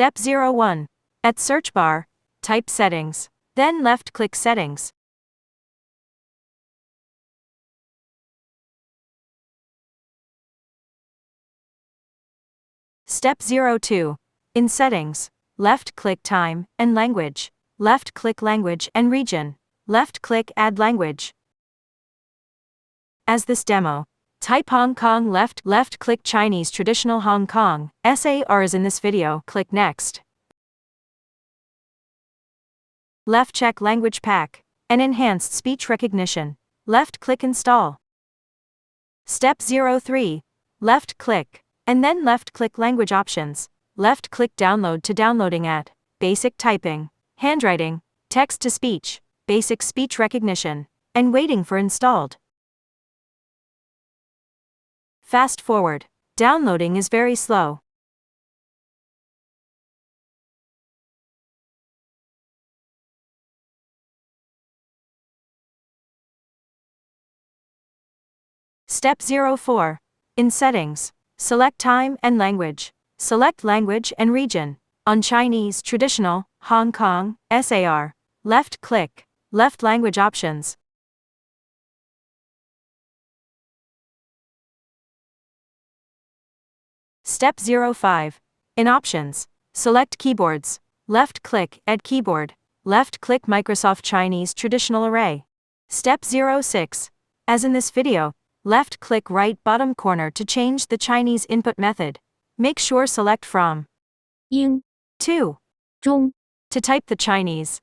Step 01. At search bar, type Settings. Then left-click Settings. Step 02. In Settings, left-click Time and Language. Left-click Language and Region. Left-click Add Language. As this demo, type Hong Kong left-click Chinese Traditional Hong Kong, SAR as in this video, click Next. Left check Language Pack and Enhanced Speech Recognition. Left-click Install. Step 03. Left-click, and then left-click Language Options. Left-click Download to downloading at Basic Typing, Handwriting, Text-to-Speech, Basic Speech Recognition, and waiting for installed. Fast forward. Downloading is very slow. Step 04. In Settings, select Time and Language. Select Language and Region. On Chinese Traditional, Hong Kong, SAR. Left-click, Left Language Options. Step 05. In Options, select Keyboards. Left-click Add Keyboard. Left-click Microsoft Chinese Traditional Array. Step 06. As in this video, left-click right bottom corner to change the Chinese input method. Make sure select from 英 to 中 to type the Chinese.